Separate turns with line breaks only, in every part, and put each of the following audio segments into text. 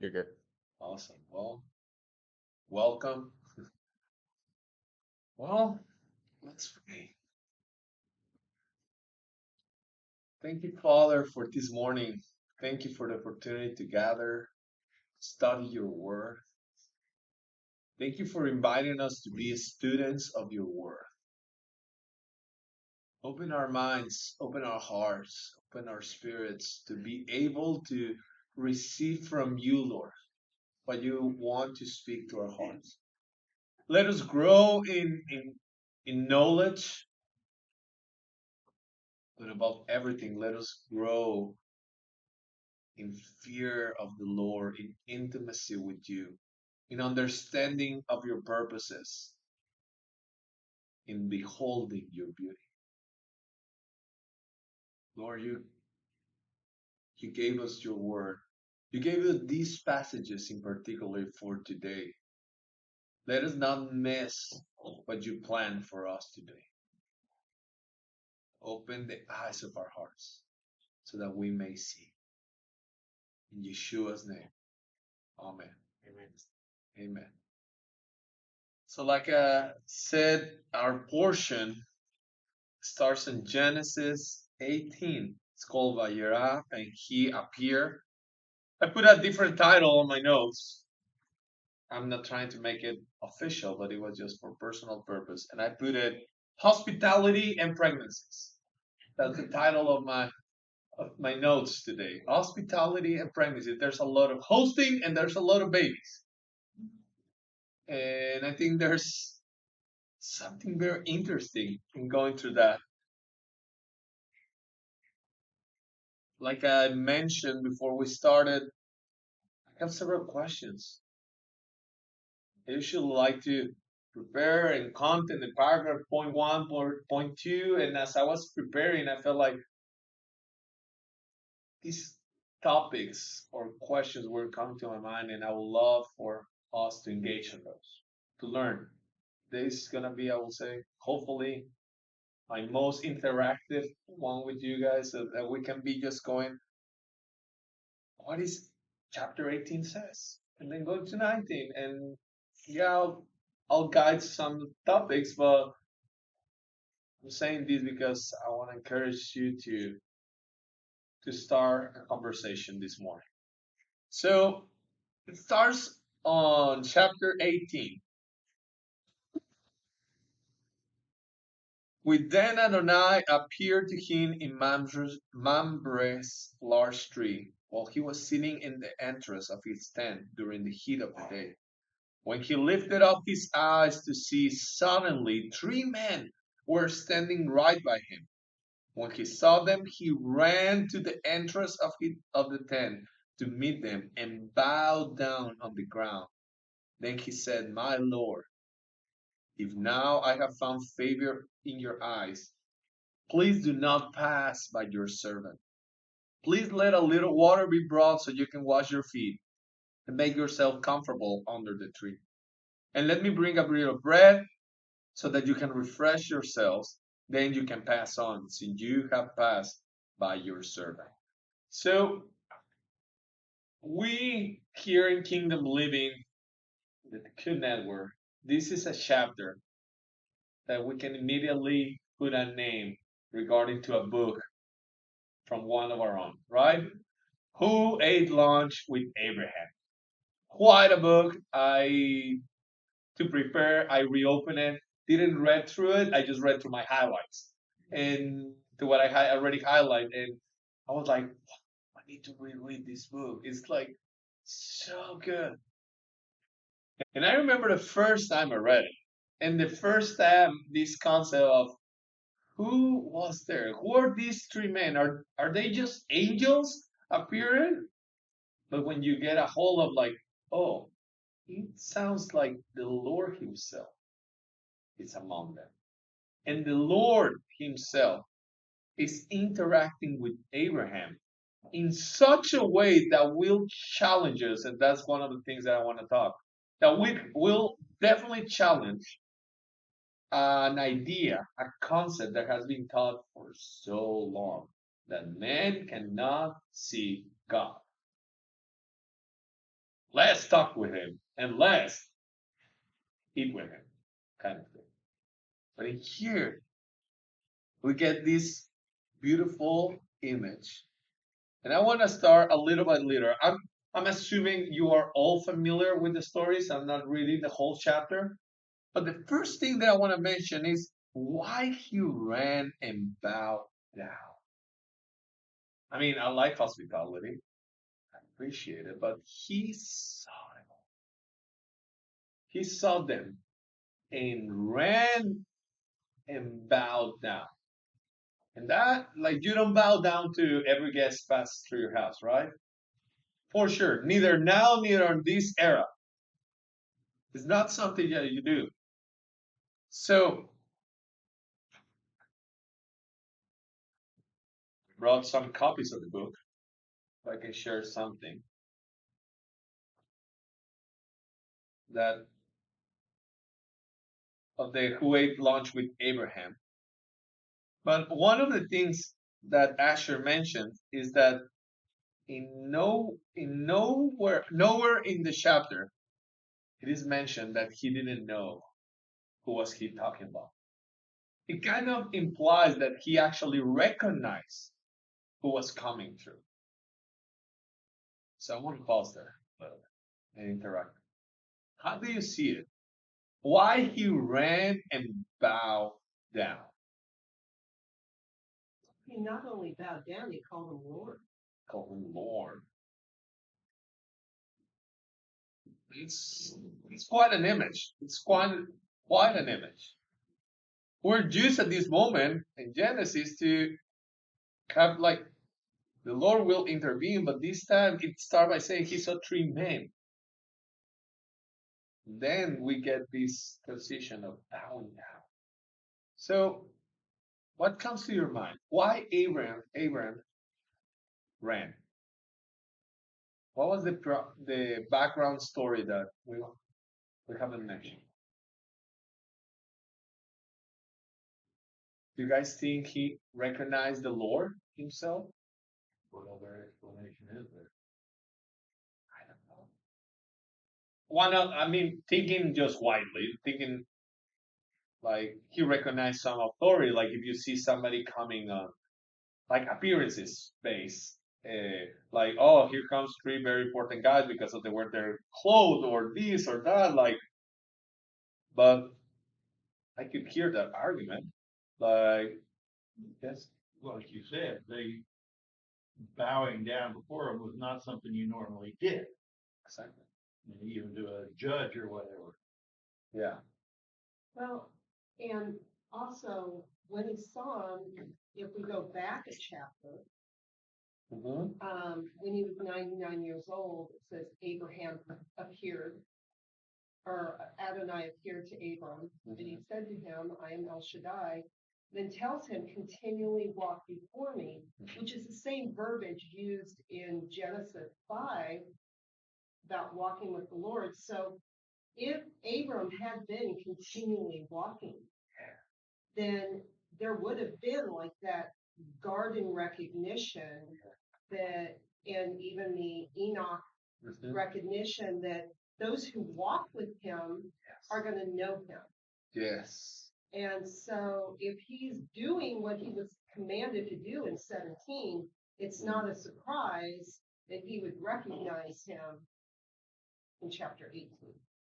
You're good.
Awesome. Well, welcome. Well, let's pray. Thank you, Father, for this morning. Thank you for the opportunity to gather, study your word. Thank you for inviting us to be students of your word. Open our minds, open our hearts, open our spirits to be able to receive from you, Lord, what you want to speak to our hearts. Let us grow in knowledge, but above everything, let us grow in fear of the Lord, in intimacy with you, in understanding of your purposes, in beholding your beauty. Lord, you gave us your word. You gave us these passages in particular for today. Let us not miss what you planned for us today. Open the eyes of our hearts so that we may see. In Yeshua's name. Amen.
Amen.
Amen. So, like I said, our portion starts in Genesis 18. It's called Vayera, and he appeared. I put a different title on my notes. I'm not trying to make it official, but it was just for personal purpose. And I put it Hospitality and Pregnancies. That's the title of my notes today. Hospitality and pregnancy. There's a lot of hosting and there's a lot of babies. And I think there's something very interesting in going through that. Like I mentioned before we started, I have several questions. I usually like to prepare and content the paragraph point one, point two, and as I was preparing, I felt like these topics or questions were coming to my mind, and I would love for us to engage in those, to learn. This is gonna be, I will say, hopefully my most interactive one with you guys, so that we can be just going, what is chapter 18 says? And then go to 19. And yeah, I'll guide some topics, but I'm saying this because I want to encourage you to start a conversation this morning. So it starts on chapter 18. With then Adonai appeared to him in Mamre's large tree, while he was sitting in the entrance of his tent during the heat of the day. When he lifted up his eyes to see, suddenly three men were standing right by him. When he saw them, he ran to the entrance of the tent to meet them and bowed down on the ground. Then he said, My Lord, if now I have found favor in your eyes, please do not pass by your servant. Please let a little water be brought so you can wash your feet and make yourself comfortable under the tree. And let me bring a bit of bread so that you can refresh yourselves. Then you can pass on, since you have passed by your servant. So, we here in Kingdom Living, the Q Network, this is a chapter that we can immediately put a name regarding to a book from one of our own, right? Who ate lunch with Abraham? Quite a book. To prepare, I reopened it. Didn't read through it. I just read through my highlights and to what I already highlighted. And I was like, I need to reread this book. It's like so good. And I remember the first time I read it, and the first time this concept of who was there? Who are these three men? Are they just angels appearing? But when you get a hold of like, oh, it sounds like the Lord Himself is among them. And the Lord Himself is interacting with Abraham in such a way that will challenge us. And that's one of the things that I want to talk. That we will definitely challenge an idea, a concept that has been taught for so long that man cannot see God. Let's talk with him and let's eat with him, kind of thing. But in here, we get this beautiful image. And I want to start a little by little. I'm assuming you are all familiar with the stories. I'm not reading the whole chapter. But the first thing that I want to mention is why he ran and bowed down. I mean, I like hospitality. I appreciate it, but he saw them. He saw them and ran and bowed down. And that, like, you don't bow down to every guest pass through your house, right? For sure. Neither now, neither in this era. It's not something that you do. So, brought some copies of the book. If I can share something that of the Who Ate Lunch with Abraham. But one of the things that Asher mentioned is that nowhere in the chapter it is mentioned that he didn't know who was he talking about. It kind of implies that he actually recognized who was coming through. So I want to pause there a little bit and interact. How do you see it? Why he ran and bowed down?
He not only bowed down, he called him Lord.
Called him Lord. It's quite an image. It's quite an image. We're used at this moment in Genesis to have like the Lord will intervene, but this time it starts by saying he saw three men. Then we get this position of bowing down. So, what comes to your mind? Why Abraham ran? What was the background story that we haven't mentioned? Do you guys think he recognized the Lord himself?
What other explanation is there?
I don't know. Why not? I mean, thinking just widely, thinking like he recognized some authority. Like if you see somebody coming on, like appearances based, like oh, here comes three very important guys because of the way they're clothed or this or that. Like, but I could hear that argument. Like, yes,
Well, like you said, they bowing down before him was not something you normally did,
exactly.
even to a judge or whatever.
Yeah.
Well, and also when he saw him, if we go back a chapter, when he was 99 years old, it says Abraham appeared, or Adonai appeared to Abram, and he said to him, I am El Shaddai, then tells him, continually walk before me, which is the same verbiage used in Genesis 5 about walking with the Lord. So if Abram had been continually walking, then there would have been like that garden recognition that, and even the Enoch recognition that those who walk with him are going to know him.
Yes.
And so if he's doing what he was commanded to do in 17, it's not a surprise that he would recognize him in chapter 18,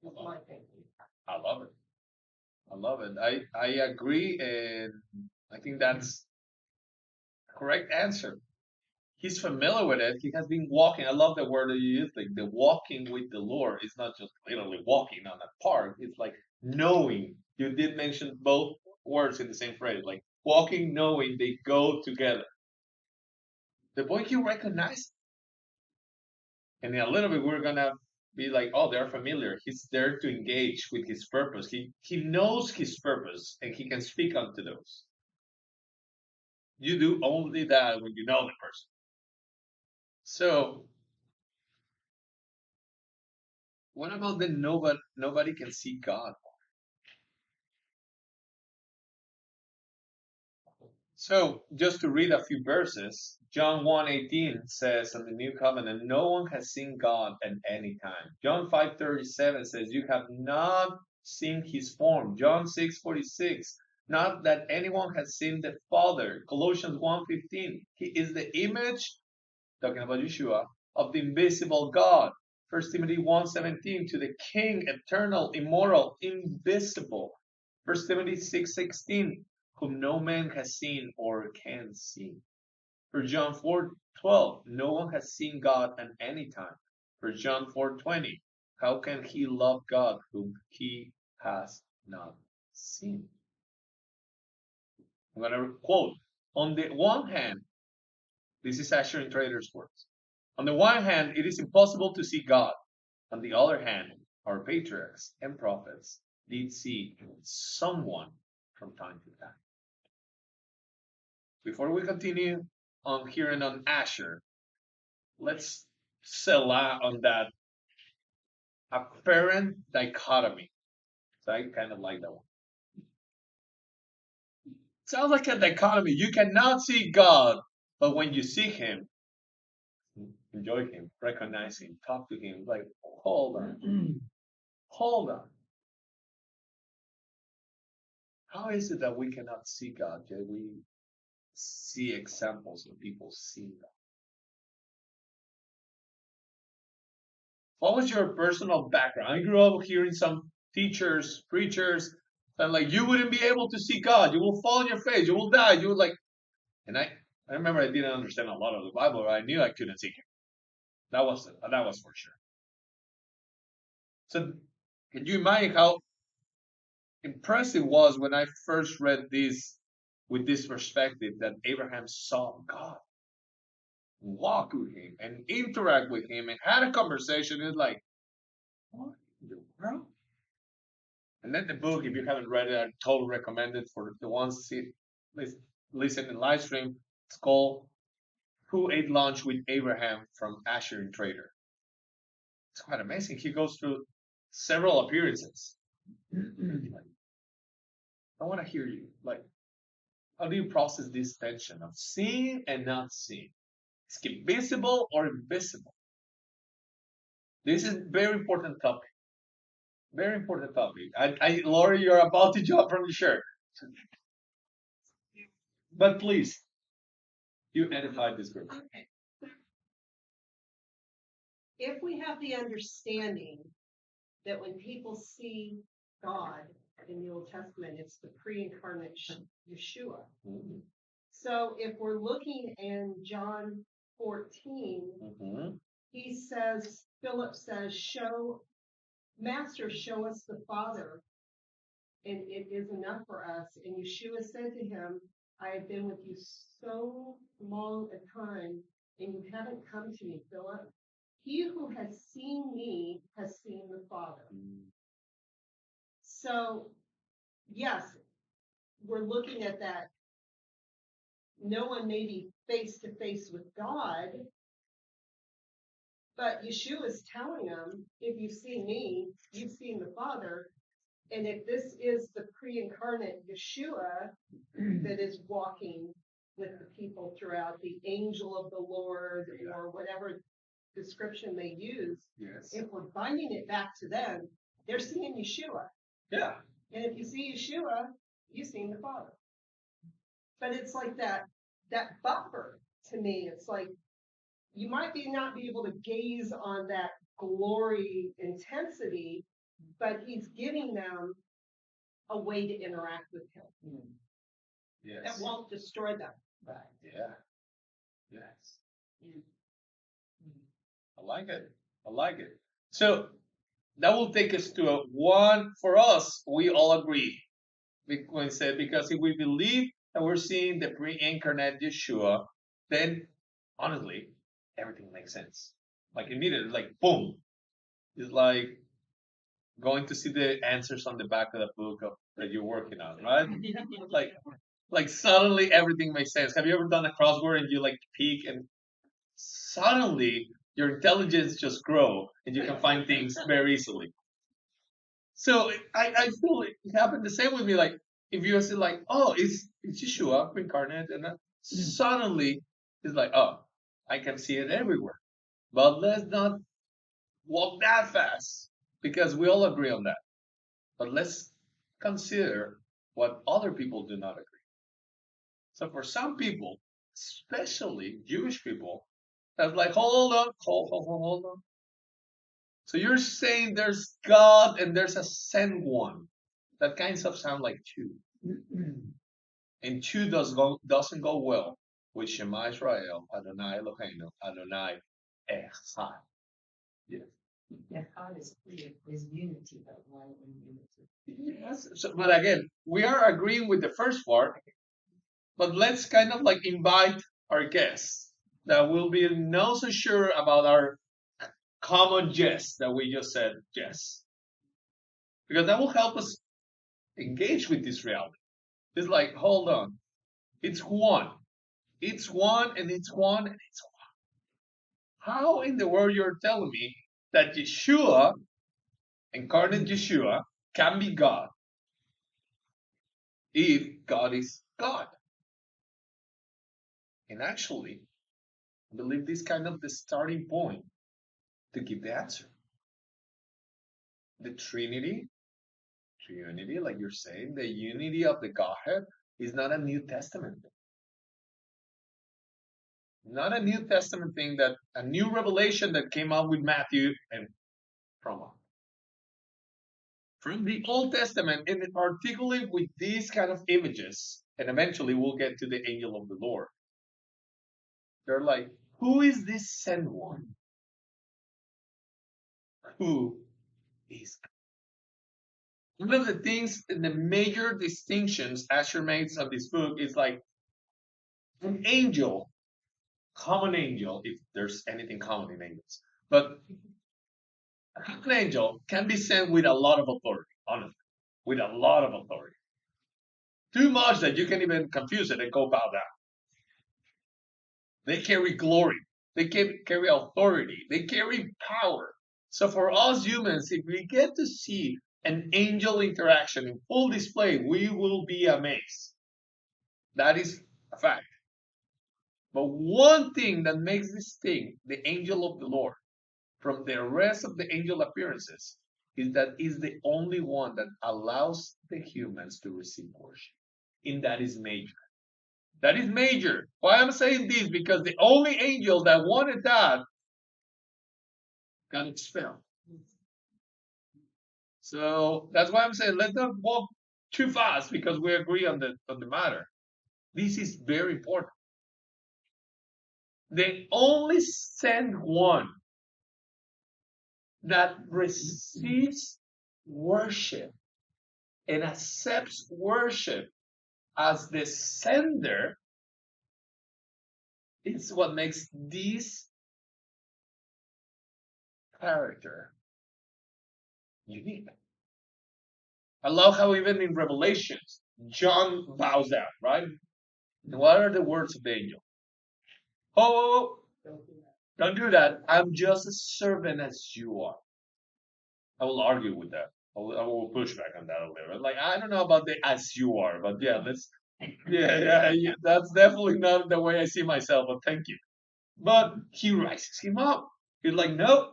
is my thinking.
I love it. I love it. I agree, and I think that's the correct answer. He's familiar with it. He has been walking. I love the word that you use, like the walking with the Lord. It's not just literally walking on a park. It's like knowing. You did mention both words in the same phrase, like walking, knowing. They go together. The point he recognized, and in a little bit we're gonna be like, oh, they're familiar. He's there to engage with his purpose. He knows his purpose, and he can speak unto those. You do only that when you know the person. So, what about the nobody can see God? So, just to read a few verses, John 1:18 says in the New Covenant, no one has seen God at any time. John 5:37 says, you have not seen his form. John 6:46, not that anyone has seen the Father. Colossians 1:15, he is the image, talking about Yeshua, of the invisible God. 1 Timothy 1:17, to the King, eternal, immortal, invisible. 1 Timothy 6:16, whom no man has seen or can see. For John 4:12, no one has seen God at any time. For John 4:20, how can he love God whom he has not seen? I'm going to quote, on the one hand, this is Asher and Trader's words. On the one hand, it is impossible to see God. On the other hand, our patriarchs and prophets did see someone from time to time. Before we continue on hearing on Asher, let's selah on that apparent dichotomy. So I kind of like that one. Sounds like a dichotomy. You cannot see God, but when you see him, enjoy him, recognize him, talk to him. Like, hold on. Hold on. How is it that we cannot see God, yet we see examples of people seeing God? What was your personal background? I grew up hearing some teachers, preachers, and like, you wouldn't be able to see God. You will fall on your face. You will die. You would like, and I remember I didn't understand a lot of the Bible. But I knew I couldn't see him. That was for sure. So can you imagine how impressive it was when I first read this with this perspective that Abraham saw God, walk with him, and interact with him, and had a conversation? It's like, what in the world? And then the book, if you haven't read it, I totally recommend it for the ones listen in live stream. It's called Who Ate Lunch with Abraham from Asher and Trader. It's quite amazing. He goes through several appearances. I want to hear you. Like, how do you process this tension of seeing and not seeing? Is it visible or invisible? This is a very important topic. Very important topic. Lori, you're about to jump from the shirt. But please, you edify this group.
Okay. If we have the understanding that when people see God in the Old Testament, it's the pre-incarnate Yeshua.
Mm-hmm.
So if we're looking in John 14, he says, Philip says, Master, show us the Father, and it is enough for us. And Yeshua said to him, I have been with you so long a time, and you haven't come to me, Philip. He who has seen me has seen the Father. So, yes, we're looking at that. No one may be face to face with God, but Yeshua is telling them, if you've seen me, you've seen the Father. And if this is the pre-incarnate Yeshua that is walking with the people throughout, the angel of the Lord, or whatever description they use, if we're binding it back to them, they're seeing Yeshua.
Yeah.
And if you see Yeshua, you've seen the Father. But it's like that buffer to me. It's like you might not be able to gaze on that glory intensity, but he's giving them a way to interact with him.
Yes.
That won't destroy them.
Right. Yeah. Yes. I like it. I like it. So that will take us to one for us. We all agree. Because if we believe that we're seeing the pre-incarnate Yeshua, then honestly, everything makes sense. Like immediately, like boom. It's like going to see the answers on the back of the book that you're working on, right? like suddenly everything makes sense. Have you ever done a crossword and you like peek and suddenly your intelligence just grow and you can find things very easily? So I feel it happened the same with me. Like if you say like, oh, it's Yeshua incarnate, and then suddenly It's like, oh, I can see it everywhere. But let's not walk that fast because we all agree on that. But let's consider what other people do not agree. So for some people, especially Jewish people, that's like, hold on, hold on. So you're saying there's God and there's a sent one. That kind of sound like two. And two doesn't go well with Shema Israel, Adonai Eloheinu, Adonai Echad. Yes.
Yeah, God is clear, is unity, but one in unity.
Yes. So, but again, we are agreeing with the first part, but let's kind of like invite our guests that will be not so sure about our common yes that we just said yes. Because that will help us engage with this reality. It's like, hold on, it's one. It's one and it's one and it's one. How in the world you're telling me that Yeshua, incarnate Yeshua, can be God if God is God? And actually, I believe this is kind of the starting point to give the answer. The Trinity, like you're saying, the unity of the Godhead is not a New Testament thing. Not a New Testament thing, that a new revelation that came out with Matthew and from the Old Testament, and particularly with these kind of images, and eventually we'll get to the angel of the Lord. They're like, who is this sent one? Who is God? One of the things and the major distinctions Asher makes of this book is like an angel, common angel, if there's anything common in angels, but a common angel can be sent with a lot of authority, honestly, with a lot of authority. Too much that you can even confuse it and go bow down. They carry glory. They carry authority. They carry power. So for us humans, if we get to see an angel interaction in full display, we will be amazed. That is a fact. But one thing that makes this thing, the angel of the Lord, from the rest of the angel appearances, is that is the only one that allows the humans to receive worship. And that is major. That is major. Why I'm saying this? Because the only angel that wanted that got expelled. So that's why I'm saying let's not walk too fast because we agree on the matter. This is very important. The only sent one that receives worship and accepts worship as the sender is what makes this character unique. I love how even in Revelations, John bows down, right? And what are the words of the angel? Oh, don't do that. I'm just a servant as you are. I will argue with that. I will push back on that a little bit. Like, I don't know about the as you are, but yeah, yeah, that's definitely not the way I see myself, but thank you. But he rises him up. He's like, nope,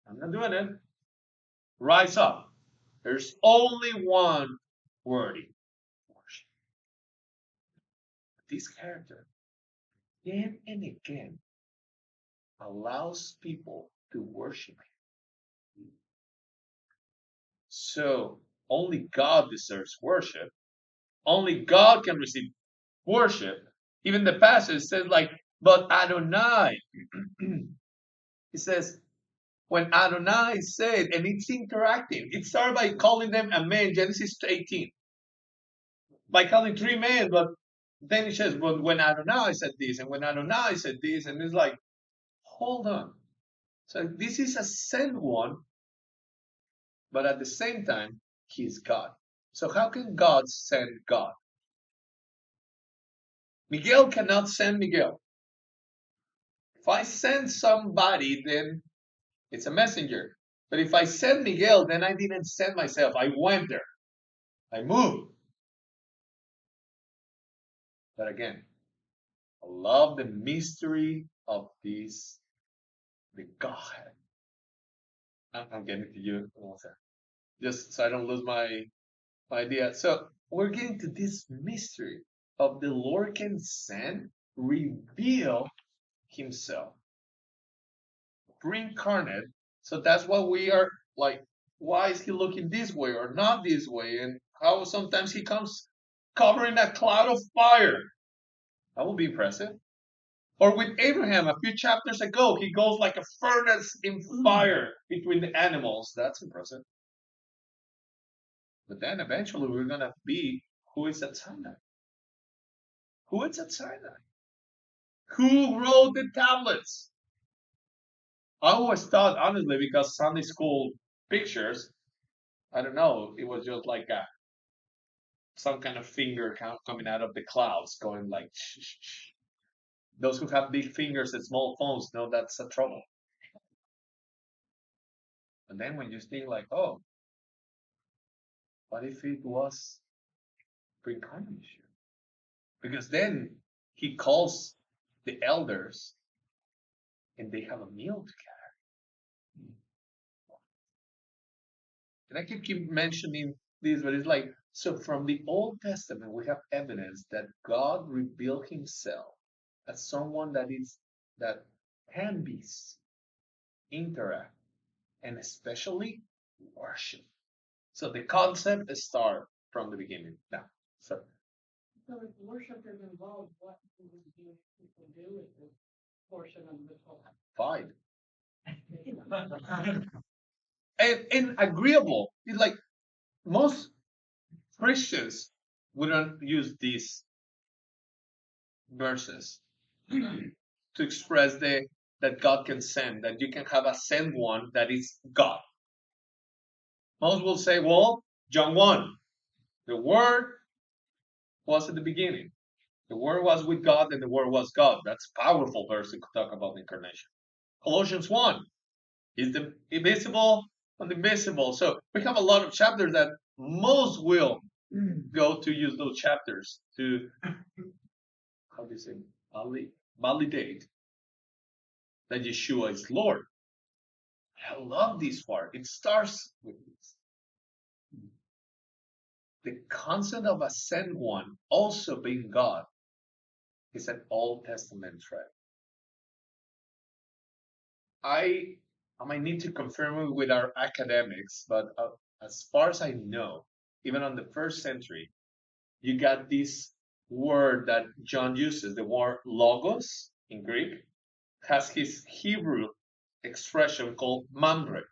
I'm not doing it. Rise up. There's only one worthy worship. This character, again and again, allows people to worship him. So only God deserves worship. Only God can receive worship. Even the passage says like, but Adonai. It says, when Adonai said, and it's interacting. It started by calling them a man, Genesis 18. By calling three men, but then it says, well, when Adonai said this, and when Adonai said this, and it's like, hold on. So this is a sent one, but at the same time, he's God. So how can God send God? Miguel cannot send Miguel. If I send somebody, then it's a messenger. But if I send Miguel, then I didn't send myself. I went there. I moved. But again, I love the mystery of this, the Godhead. I'm getting to you in one second. Just so I don't lose my idea. So we're getting to this mystery of the Lord can send, reveal himself, pre-incarnate. So that's what we are like. Why is he looking this way or not this way? And how sometimes he comes covering a cloud of fire. That will be impressive. Or with Abraham, a few chapters ago, he goes like a furnace in fire between the animals. That's impressive. But then eventually we're going to be who is at Sinai? Who is at Sinai? Who wrote the tablets? I always thought, honestly, because Sunday school pictures, I don't know, it was just like some kind of finger coming out of the clouds going like, shh, shh, shh. Those who have big fingers and small phones know that's a trouble. And then when you think like, oh, what if it was pre-incarnation? Because then he calls the elders and they have a meal together. And I can keep mentioning this, but it's like, so from the Old Testament, we have evidence that God revealed himself as someone that can be, interact, and especially worship. So the concept starts from the beginning. Now, so
So if worship is involved, what do people do with this portion of the Torah?
fine. And agreeable. It's like most Christians wouldn't use these verses to express that God can send, that you can have a sent one that is God. Most will say, well, John 1, the Word was at the beginning. The Word was with God and the Word was God. That's a powerful verse to talk about the incarnation. Colossians 1 is the invisible and the visible. So we have a lot of chapters that most will go to use those chapters to, how do you say, validate that Yeshua is Lord. I love this part. It starts with this. The concept of a sent one also being God is an Old Testament thread. I might need to confirm it with our academics, but as far as I know, even on the first century, you got this word that John uses, the word logos in Greek, has his Hebrew expression called mamre.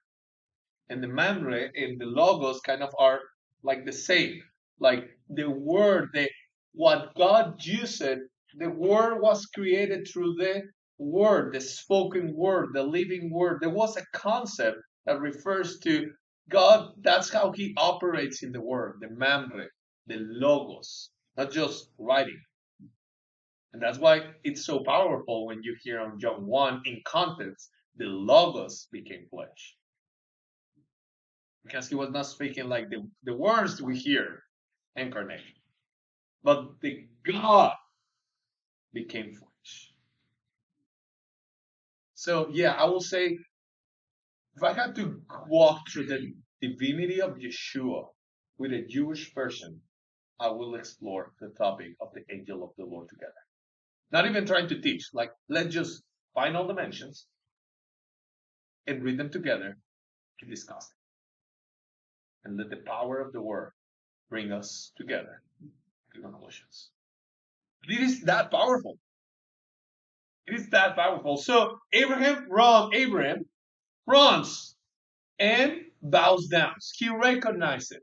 And the mamre and the logos kind of are like the same. Like the word, what God used, the word was created through the word, the spoken word, the living word. There was a concept that refers to God. That's how he operates in the word, the mamre, the logos, not just writing. And that's why it's so powerful when you hear on John 1 in context, the logos became flesh. Because he was not speaking like the words we hear, incarnation. But the God became flesh. So yeah, I will say, if I had to walk through the divinity of Yeshua with a Jewish person, I will explore the topic of the angel of the Lord together. Not even trying to teach, like let's just find all the mentions and read them together to discuss them. And let the power of the word bring us together to conclusions. It is that powerful. It is that powerful. So Abraham runs and bows down. He recognized it.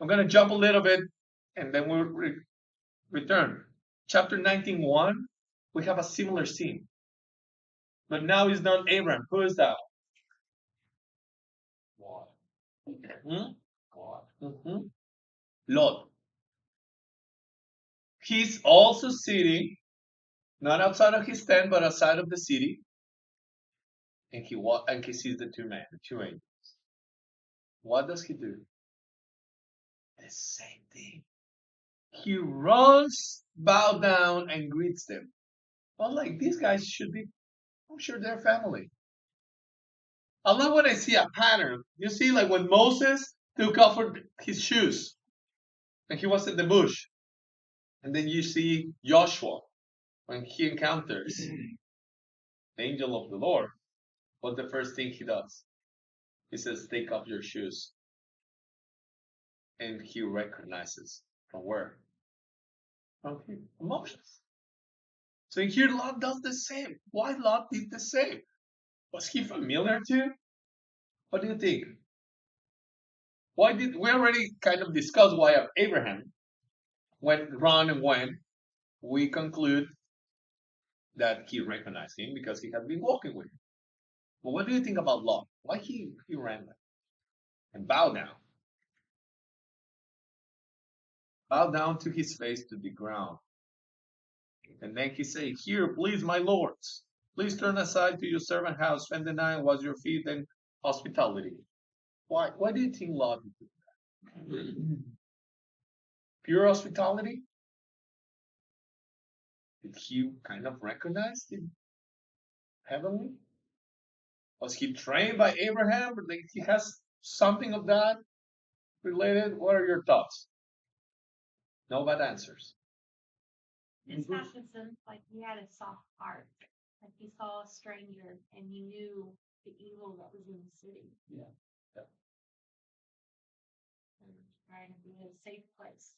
I'm going to jump a little bit and then we'll return. Chapter 19:1, we have a similar scene. But now it's not Abraham. Who is that?
Lot.
Hmm?
Lot.
Mm-hmm. Lot. He's also sitting, not outside of his tent, but outside of the city. And he sees the two men, the two angels. What does he do? The same thing. He runs, bow down, and greets them. I'm like, these guys should be, I'm sure they're family. I love when I see a pattern. You see, like when Moses took off his shoes and he was in the bush. And then you see Joshua when he encounters the angel of the Lord. What's the first thing he does? He says, take off your shoes. And he recognizes from where? From his emotions. So here Lot does the same. Why Lot did the same? Was he familiar too? What do you think? Why did we already kind of discussed why Abraham went run and when we conclude that he recognized him because he had been walking with him. But what do you think about Lot? Why he ran and bowed down? Bowed down to his face to the ground. And then he said, here, please, my lords, please turn aside to your servant house, spend the night, wash your feet, and hospitality. Why do you think Lot did that? Pure hospitality? Did he kind of recognize it heavenly? Was he trained by Abraham? Like he has something of that related? What are your thoughts? No bad answers.
His Hutchinson, like he had a soft heart. Like he saw a stranger and he knew the evil that was in the city.
Yeah.
And trying to be in a safe place.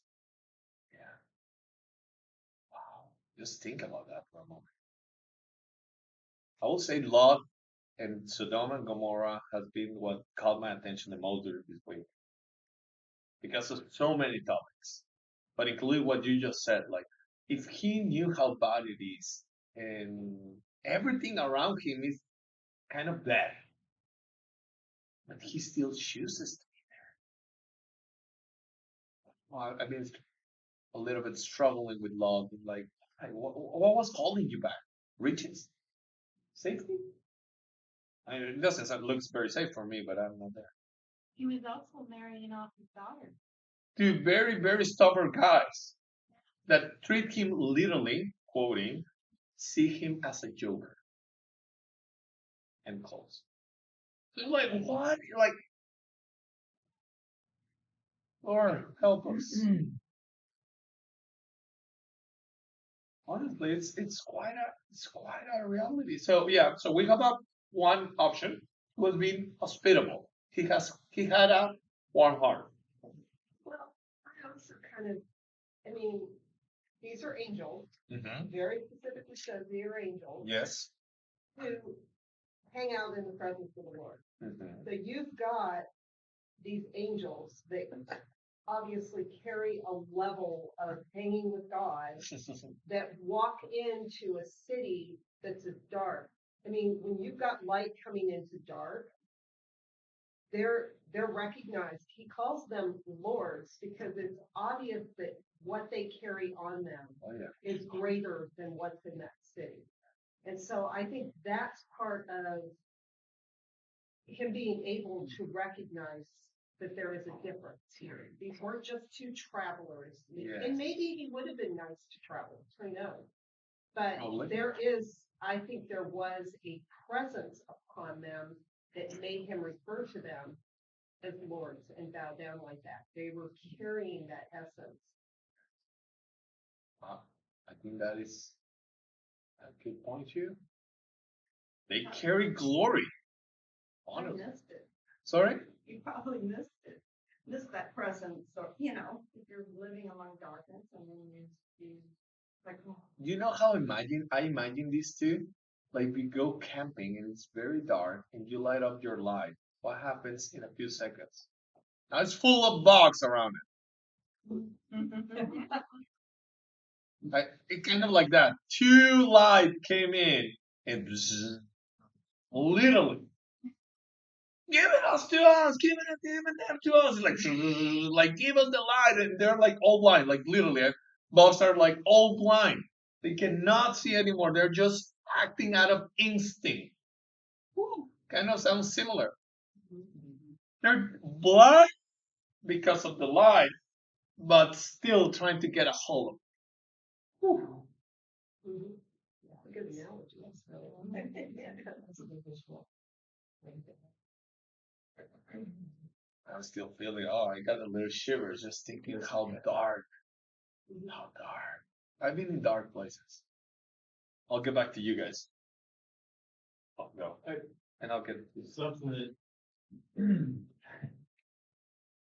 Yeah. Wow. Just think about that for a moment. I would say Lot and Sodom and Gomorrah has been what caught my attention the most during this week. Because of so many topics. But including what you just said, like if he knew how bad it is and everything around him is kind of bad, but he still chooses to be there. Well, I've been a little bit struggling with love. Like, hey, what was holding you back? Riches? Safety? I mean, it doesn't sound, looks very safe for me, but I'm not there.
He was also marrying off his daughter.
Two very, very stubborn guys that treat him literally, quoting, see him as a joker. And close. So you're like, what? You're like, Lord, help us. Honestly, it's quite a reality. So yeah, so we have one option was being hospitable. He had a warm heart.
Well, I also kind of, I mean, these are angels,
Mm-hmm.
very specifically says they are angels
Yes.
who hang out in the presence of the Lord.
Mm-hmm.
So you've got these angels that obviously carry a level of hanging with God that walk into a city that's dark. I mean, when you've got light coming into dark, they're recognized. He calls them lords because it's obvious that what they carry on them is greater than what's in that city. And so I think that's part of him being able to recognize that there is a difference here. These weren't just two travelers.
Yes.
And maybe he would have been nice to travelers, who knows? But
Probably.
I think there was a presence upon them that made him refer to them as lords and bow down like that. They were carrying that essence.
Wow. I think that is a good point too. They carry glory.
I
Honestly.
missed it.
Sorry?
You probably missed it. Missed that presence. So, you know, if you're living among darkness and then you like, oh,
You know how I imagine this too? Like we go camping and it's very dark and you light up your light. What happens in a few seconds? Now it's full of bugs around it. It kind of like that. Two light came in and literally give them to us. Like give us the light, and they're like all blind, like literally. Bugs are like all blind. They cannot see anymore. They're just acting out of instinct. Whew, kind of sounds similar. They're blind because of the light, but still trying to get a hold of it. Whew.
Good analogy. That's a good visual.
I'm still feeling. Oh, I got a little shivers just thinking how dark. How dark. I've been in dark places. I'll get back to you guys. Oh no. And I'll get.
It's something that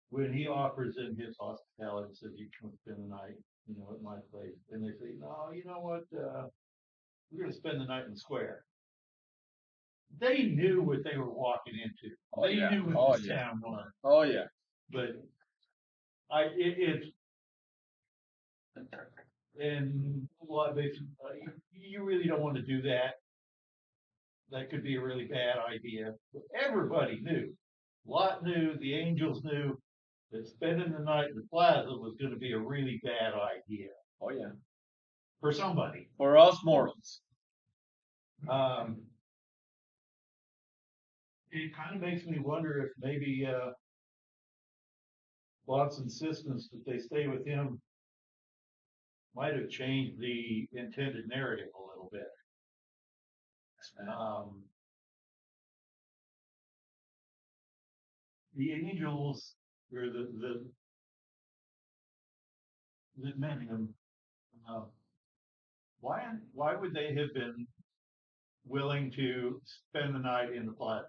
when he offers them his hospitality, says you can spend the night, at my place, and they say, no, you know what, we're gonna spend the night in the square. They knew what they were walking into.
Oh,
They
yeah.
knew
Oh,
what this
yeah.
town was.
Oh yeah.
But and a lot of it, you really don't want to do that. That could be a really bad idea. But everybody knew. Lot knew, the angels knew that spending the night in the plaza was going to be a really bad idea
Oh yeah.
for somebody.
For us mortals.
It kind of makes me wonder if maybe Lot's insistence that they stay with him might have changed the intended narrative a little bit. The angels, or that met him, why would they have been willing to spend the night in the plaza?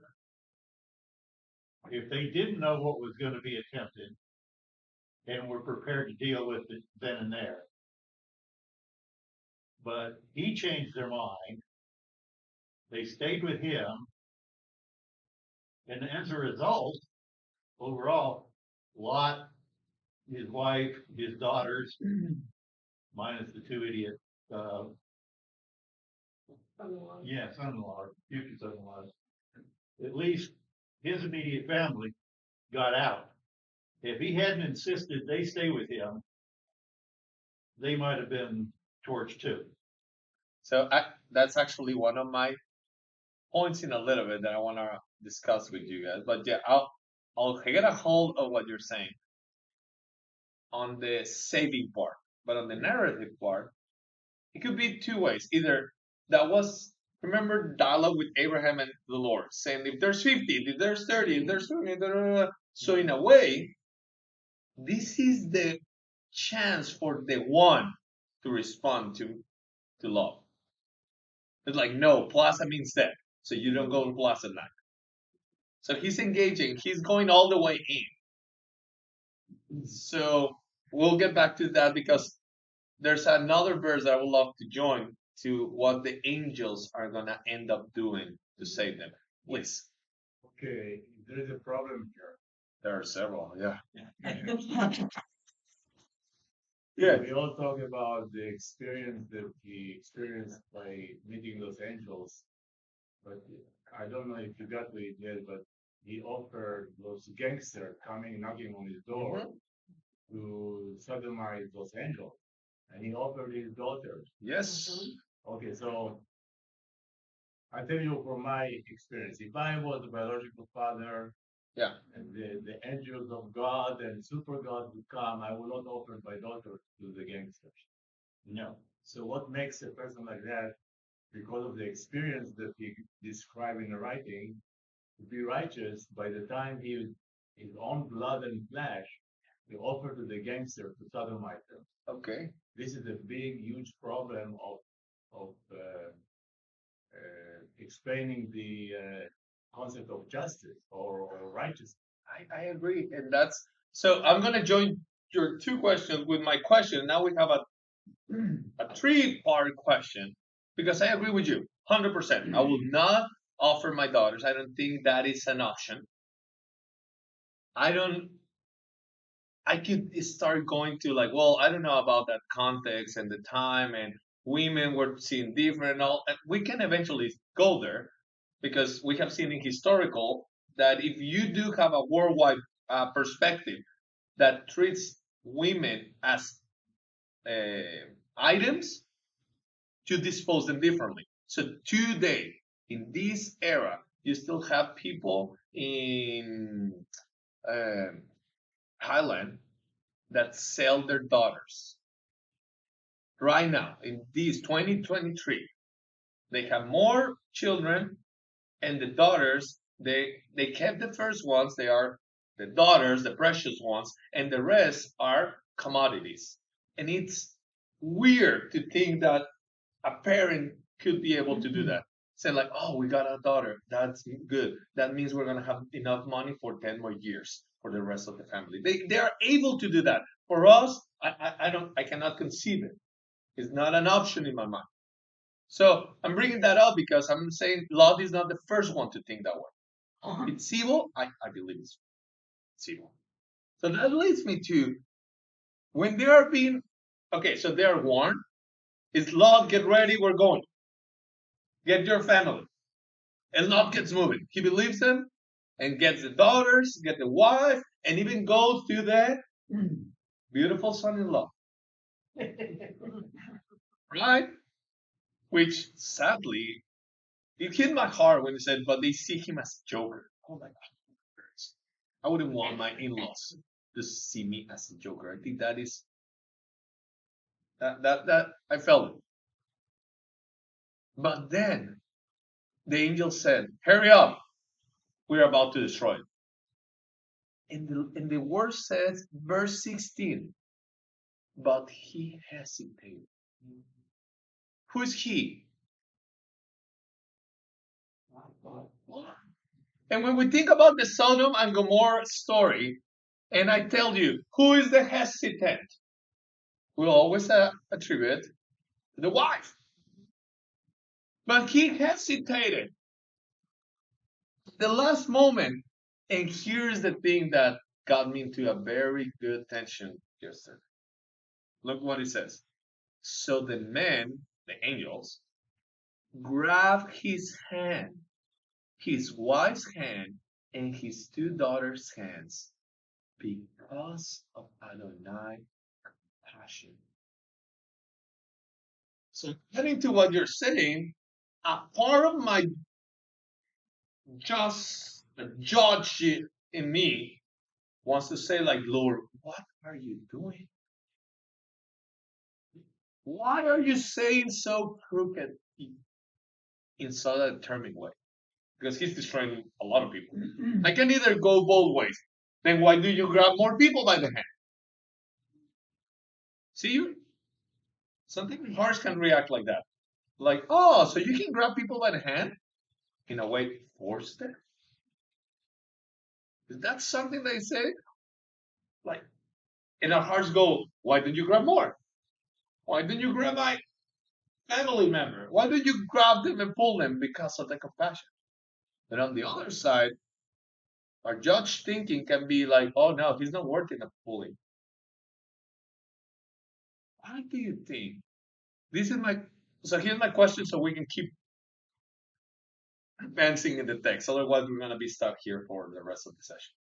If they didn't know what was going to be attempted and were prepared to deal with it then and there. But he changed their mind. They stayed with him. And as a result, overall, Lot, his wife, his daughters, minus the two idiots, son-in-law, future son-in-laws, at least his immediate family got out. If he hadn't insisted they stay with him, they might have been torched too.
So that's actually one of my points in a little bit that I want to discuss with you guys. But yeah, I'll get a hold of what you're saying on the saving part, but on the narrative part, it could be two ways. Either that was, remember, dialogue with Abraham and the Lord, saying if there's 50, if there's 30, if there's 20, so in a way, this is the chance for the one to respond to love. It's like, no, Plaza means that, so you don't go to Plaza now. So he's engaging, he's going all the way in. So we'll get back to that because there's another verse that I would love to join to what the angels are going to end up doing to save them. Please.
Okay, there is a problem here.
There are several, yeah.
Yeah. We all talk about the experience that he experienced by meeting those angels, but I don't know if you got to it yet, but he offered those gangsters coming knocking on his door to sodomize those angels, and he offered his daughters.
Yes.
Okay, so I tell you from my experience, if I was a biological father,
yeah,
and the angels of God and super God would come, I will not offer my daughter to the gangsters. No. So what makes a person like that, because of the experience that he described in the writing, to be righteous by the time he his own blood and flesh, he offer to the gangster to sodomize them.
Okay.
This is a big, huge problem of explaining the concept of justice or righteousness.
I agree, and that's so. I'm gonna join your two questions with my question. Now we have a three-part question because I agree with you 100%. I will not offer my daughters. I don't think that is an option. I could start going to like, well, I don't know about that context and the time, and women were seen different and all. And we can eventually go there because we have seen in historical that if you do have a worldwide perspective that treats women as items, to dispose them differently. So today, in this era, you still have people in Highland that sell their daughters. Right now, in this 2023, They have more children, and the daughters, they kept the first ones. They are the daughters, the precious ones, and the rest are commodities. And it's weird to think that a parent could be able to do that. Say like, oh, we got a daughter. That's good. That means we're gonna have enough money for 10 more years for the rest of the family. They are able to do that. For us, I cannot conceive it. It's not an option in my mind. So I'm bringing that up because I'm saying Lot is not the first one to think that way. It's evil. I believe it's evil. So that leads me to when they are being okay. So they are warned. It's Lot, get ready, we're going. Get your family. And Lot gets moving. He believes them and gets the daughters, get the wife, and even goes to the beautiful son-in-law. Right? Which sadly, it hit my heart when he said, but they see him as a joker. Oh my God. I wouldn't want my in-laws to see me as a joker. I think that is that I felt it. But then the angel said, hurry up, we're about to destroy it. And the word says, verse 16, but he hesitated. Who is he? And when we think about the Sodom and Gomorrah story, and I tell you, who is the hesitant? We'll always attribute the wife. But he hesitated. The last moment. And here's the thing that got me into a very good tension yesterday. Look what it says. So the men, the angels, grabbed his hand, his wife's hand, and his two daughters' hands because of Adonai's compassion. So, getting to what you're saying, a part of my just judge in me wants to say, like, Lord, what are you doing? Why are you saying so crooked in such a determined way? Because he's destroying a lot of people. I can either go both ways. Then why do you grab more people by the hand? See, you something hearts can react like that. Like, oh, so you can grab people by the hand? In a way, force them? Is that something they say? Like, and our hearts go, why didn't you grab more? Why didn't you grab my family member? Why did you grab them and pull them? Because of the compassion. But on the other side, our judge thinking can be like, oh no, he's not worth enough pulling. Why do you think? So here's my question so we can keep advancing in the text. Otherwise, we're gonna be stuck here for the rest of the session.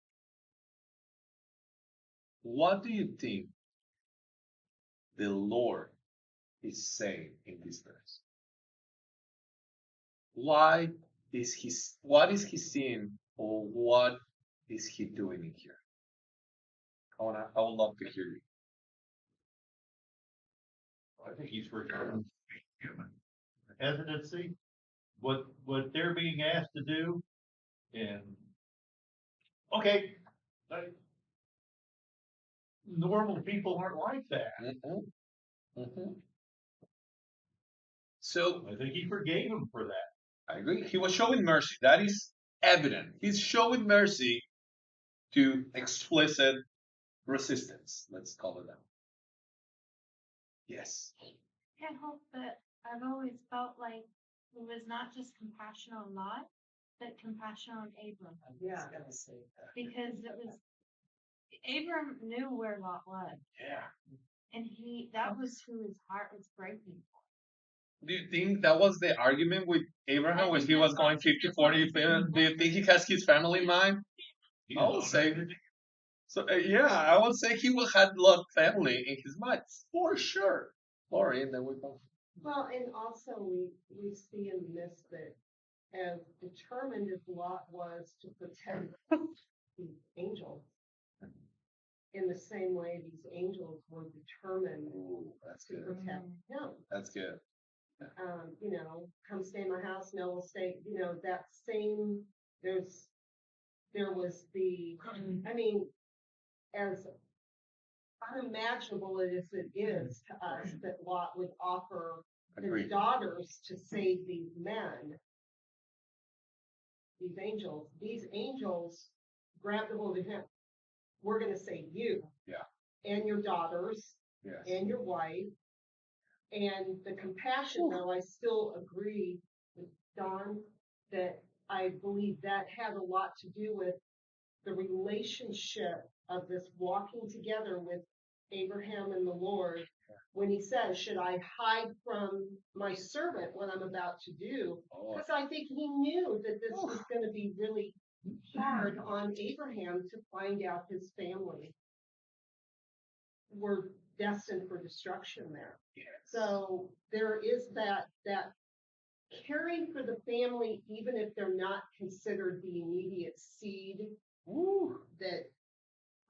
What do you think the Lord is saying in this verse? What is he seeing, or what is he doing in here? I would love to hear you.
I think he's referring to human hesitancy, what they're being asked to do, and okay, normal people aren't like that.
So
I think he forgave him for that.
I agree. He was showing mercy. That is evident. He's showing mercy to explicit resistance. Let's call it that. Yes.
Can't help but I've always felt like it was not just compassion on Lot, but compassion on Abram.
Yeah, I gotta say that.
Because it was Abram knew where Lot was.
Yeah.
And that was who his heart was breaking for.
Do you think that was the argument with Abraham when he was going 50-40? Do you think he has his family in mind? I would say. So yeah, I would say he will have a lot of family in his mind for sure. Lori, and then we go.
Well, and also we see in this that as determined as Lot was to protect the angels, in the same way these angels were determined
That's
to
good.
protect him.
That's good.
come stay in my house, no, we'll stay, that same, there was I mean, as unimaginable as it is to us that Lot would offer his
Agreed.
daughters to save these men, these angels grabbed a hold of him. We're going to save you.
Yeah.
And your daughters.
Yes.
And your wife. And the compassion, though, I still agree with Don that I believe that had a lot to do with the relationship of this walking together with Abraham and the Lord. When he says, should I hide from my servant what I'm about to do? Because I think he knew that this was going to be really hard on Abraham to find out his family were destined for destruction there.
Yes.
So there is that caring for the family, even if they're not considered the immediate seed that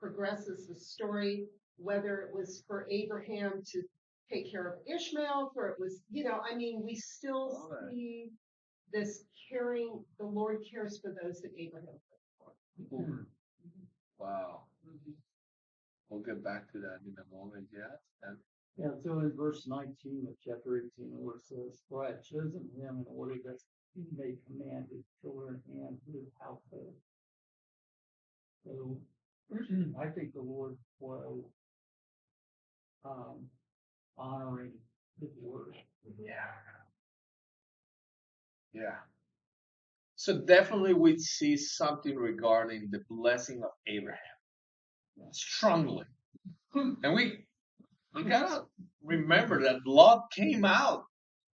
progresses the story, whether it was for Abraham to take care of Ishmael, for it was, we still see this caring, the Lord cares for those that Abraham cared for.
Wow. We'll get back to that in a moment, yeah.
Yeah, so in verse 19 of chapter 18, where it says, for I have chosen him in order that he may command his children and his household. So I think the Lord was honoring his word.
Yeah. Yeah. So definitely we see something regarding the blessing of Abraham. Strongly. And we gotta remember that Lot came out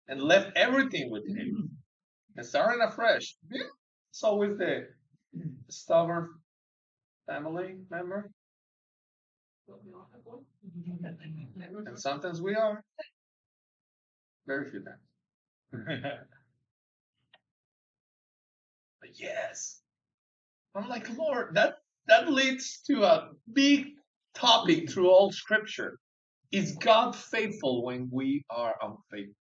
and left everything with him and started afresh. Yeah. It's always the stubborn family member. And sometimes we are. Very few times. But yes. I'm like, Lord, that leads to a big topic through all scripture. Is God faithful when we are unfaithful?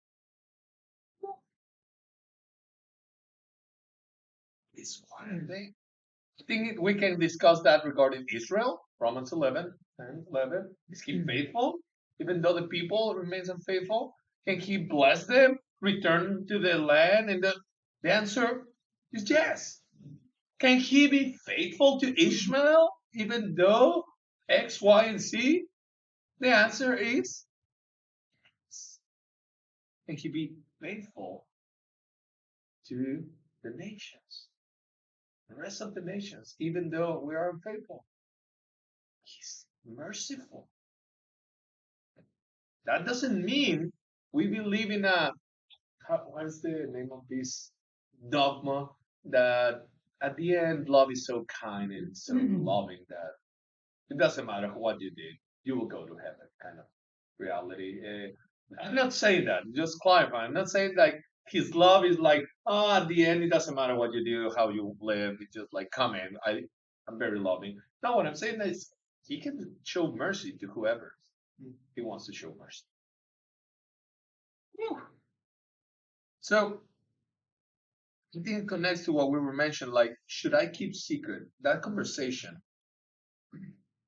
Is one thing. I think we can discuss that regarding Israel, Romans 11, 10, 11. Is he faithful? Even though the people remains unfaithful? Can he bless them, return to the land? And the answer is yes. Can he be faithful to Ishmael, even though X, Y, and Z? The answer is yes. Can he be faithful to the nations? The rest of the nations, even though we are unfaithful. He's merciful. That doesn't mean we believe in what is the name of this dogma that at the end love is so kind and so loving that it doesn't matter what you did, you will go to heaven kind of reality. I'm not saying that, just clarify. I'm not saying like his love is like, at the end it doesn't matter what you do, how you live, it's just like, come in, I'm very loving. No, what I'm saying is he can show mercy to whoever he wants to show mercy. So I think it connects to what we were mentioning, like, should I keep secret? That conversation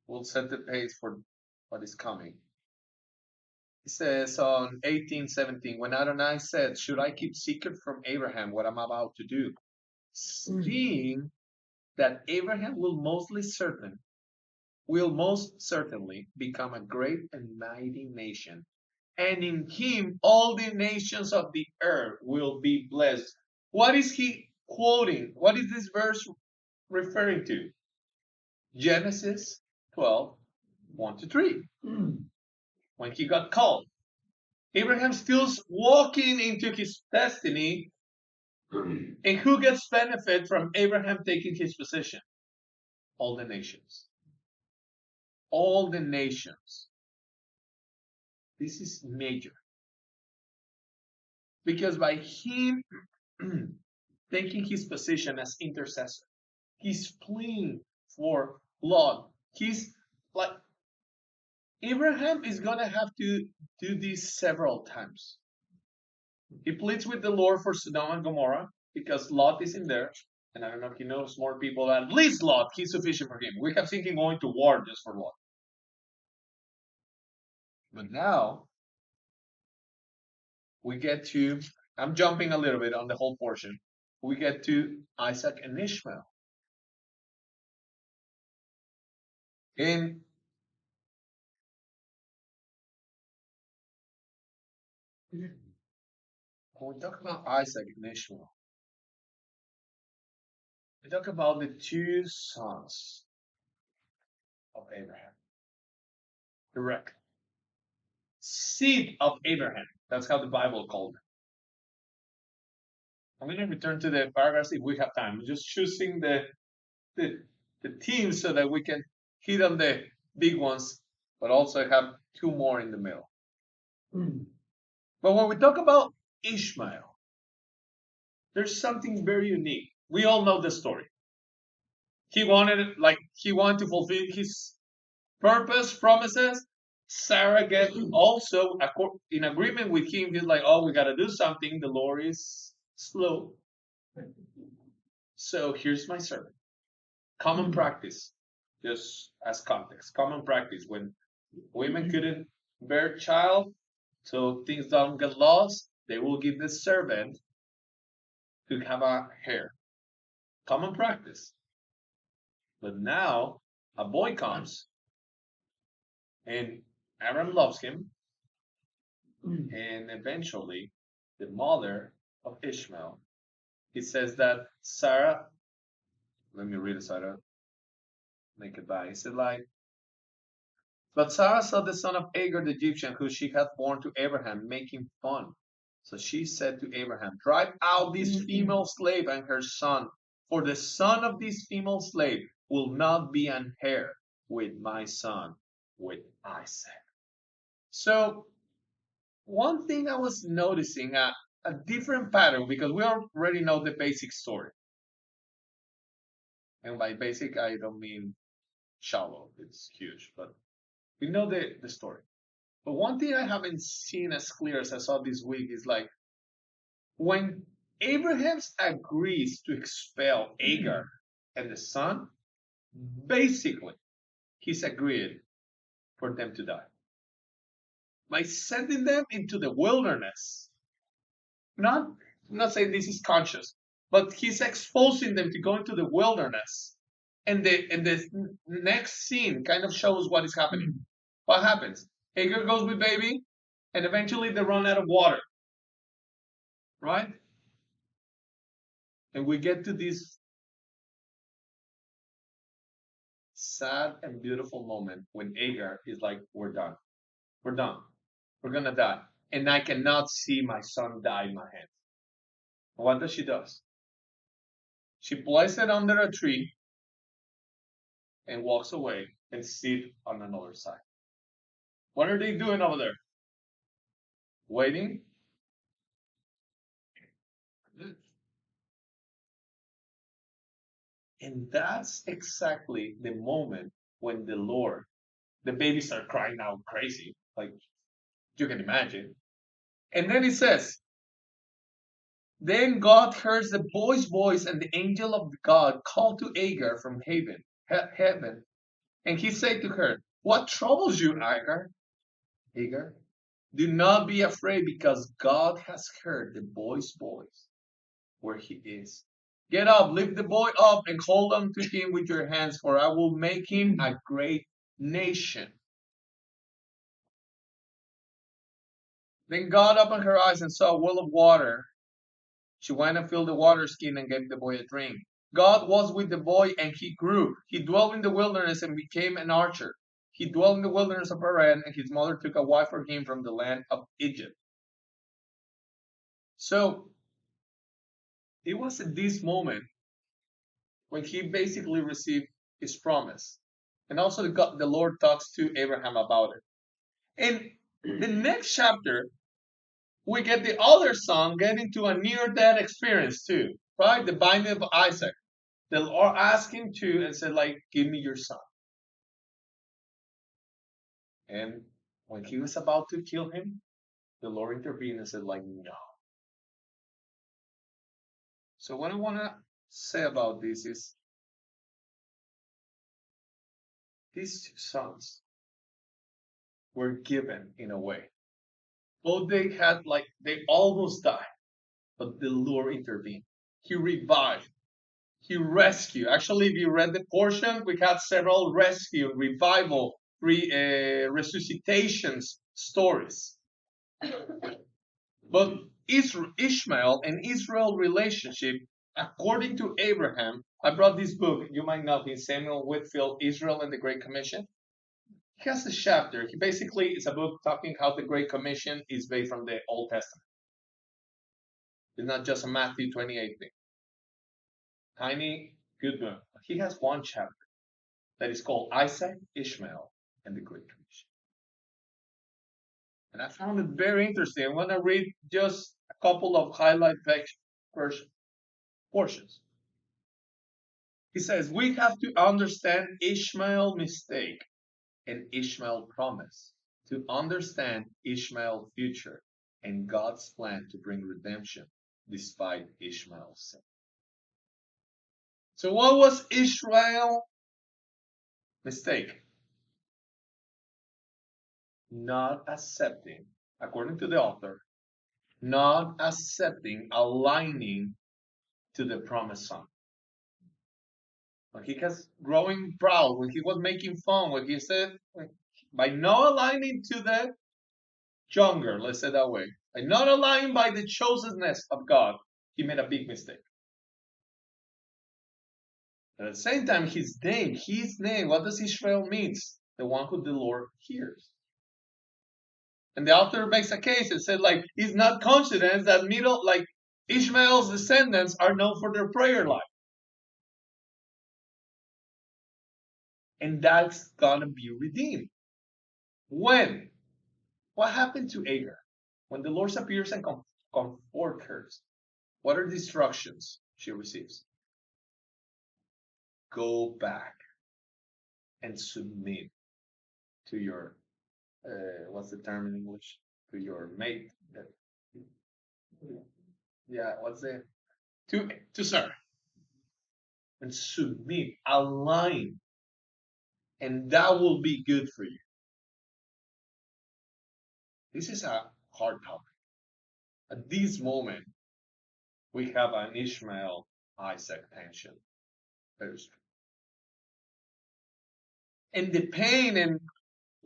will set the pace for what is coming. It says on 18:17, when Adonai said, should I keep secret from Abraham what I'm about to do? Seeing that Abraham will most certainly become a great and mighty nation, and in him all the nations of the earth will be blessed. What is he quoting? What is this verse referring to? Genesis 12, 1-3. When he got called. Abraham still's walking into his destiny. And who gets benefit from Abraham taking his position? All the nations. All the nations. This is major. Because by him taking his position as intercessor, he's pleading for Lot. He's like, Abraham is going to have to do this several times. He pleads with the Lord for Sodom and Gomorrah because Lot is in there. And I don't know if he knows more people. At least Lot, he's sufficient for him. We have seen him going to war just for Lot. But now we get to, I'm jumping a little bit on the whole portion. We get to Isaac and Ishmael. And when we talk about Isaac and Ishmael, we talk about the two sons of Abraham. Correct. Seed of Abraham. That's how the Bible called them. I'm going to return to the paragraphs if we have time. I'm just choosing the themes so that we can hit on the big ones, but also have two more in the middle. But when we talk about Ishmael, there's something very unique. We all know the story. He wanted to fulfill his purpose, promises. Sarah get also in agreement with him. He's like, oh, we got to do something. The Lord is slow. So here's my servant. Common practice, just as context. Common practice when women couldn't bear child, so things don't get lost, they will give the servant to have a heir. Common practice. But now a boy comes and Aaron loves him, and eventually the mother of Ishmael, it says that Sarah, let me read it so I don't make it bad. It said like, but Sarah saw the son of Agar the Egyptian, who she had born to Abraham, making fun. So she said to Abraham, drive out this female slave and her son, for the son of this female slave will not be an heir with my son, with Isaac. So one thing I was noticing, a different pattern, because we already know the basic story. And by basic, I don't mean shallow, it's huge, but we know the story. But one thing I haven't seen as clear as I saw this week is like when Abraham agrees to expel Agar and the son, basically he's agreed for them to die by sending them into the wilderness. I'm not saying this is conscious, but he's exposing them to go into the wilderness. And the next scene kind of shows what is happening. What happens? Hagar goes with baby, and eventually they run out of water. Right? And we get to this sad and beautiful moment when Hagar is like, we're done. We're done. We're going to die. And I cannot see my son die in my hands. What does she do? She places it under a tree and walks away and sits on another side. What are they doing over there? Waiting. And that's exactly the moment when the baby started crying out crazy, like you can imagine. And then it says, then God heard the boy's voice, and the angel of God called to Agar from heaven, and he said to her, what troubles you, Agar? Agar, do not be afraid, because God has heard the boy's voice where he is. Get up, lift the boy up, and hold on to him with your hands, for I will make him a great nation. Then God opened her eyes and saw a well of water. She went and filled the water skin and gave the boy a drink. God was with the boy, and he grew. He dwelt in the wilderness and became an archer. He dwelt in the wilderness of Paran, and his mother took a wife for him from the land of Egypt. So it was at this moment when he basically received his promise. And also the Lord talks to Abraham about it. And the next chapter, we get the other son getting to a near-death experience too, right? The binding of Isaac. The Lord asked him to and said, like, give me your son. And when he was about to kill him, the Lord intervened and said, like, no, So what I want to say about this is these two sons were given in a way. Both they almost died, but the Lord intervened. He revived. He rescued. Actually, if you read the portion, we had several rescue, revival, resuscitations stories. But Ishmael and Israel relationship, according to Abraham, I brought this book. You might know him, Samuel Whitfield, Israel and the Great Commission. He has a chapter. He basically is a book talking how the Great Commission is based on the Old Testament. It's not just a Matthew 28 thing. Tiny, good book. He has one chapter that is called Isaac, Ishmael, and the Great Commission. And I found it very interesting. I'm going to read just a couple of highlight portions. He says, we have to understand Ishmael's mistake and Ishmael's promise to understand Ishmael's future and God's plan to bring redemption despite Ishmael's sin. So what was Israel's mistake? Not accepting, according to the author, not accepting, aligning to the promised son. When he was growing proud, when he was making fun, when he said, by not aligning to the younger, let's say that way, by not aligning by the chosenness of God, he made a big mistake. At the same time, his name, what does Israel mean? The one who the Lord hears. And the author makes a case and said, like, he's not confident that Ishmael's descendants are known for their prayer life. And that's gonna be redeemed. When? What happened to Agar? When the Lord appears and comforts her, what are the instructions she receives? Go back and submit to your, what's the term in English? To your mate. Yeah, what's it? To serve. And submit, align. And that will be good for you. This is a hard topic. At this moment, we have an Ishmael Isaac tension. Very strong. And the pain, and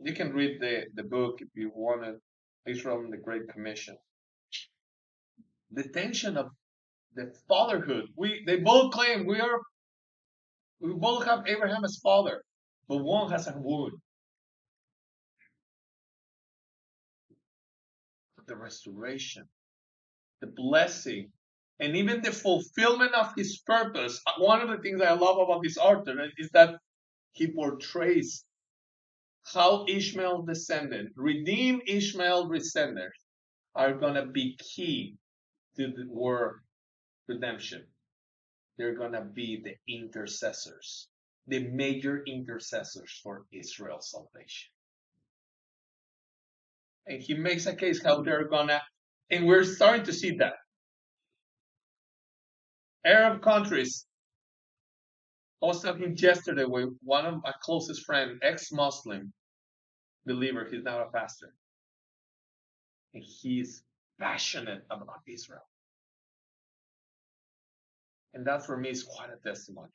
you can read the book if you want to, Israel and the Great Commission. The tension of the fatherhood. They both claim we both have Abraham as father, but one has a wound. But the restoration, the blessing, and even the fulfillment of his purpose. One of the things I love about this author is that he portrays how Ishmael descendant, redeemed Ishmael descendants, are gonna be key to the word redemption. They're gonna be the intercessors, the major intercessors for Israel's salvation. And he makes a case how they're gonna, and we're starting to see that. Arab countries. I was talking yesterday with one of my closest friends, ex-Muslim believer. He's now a pastor. And he's passionate about Israel. And that for me is quite a testimony.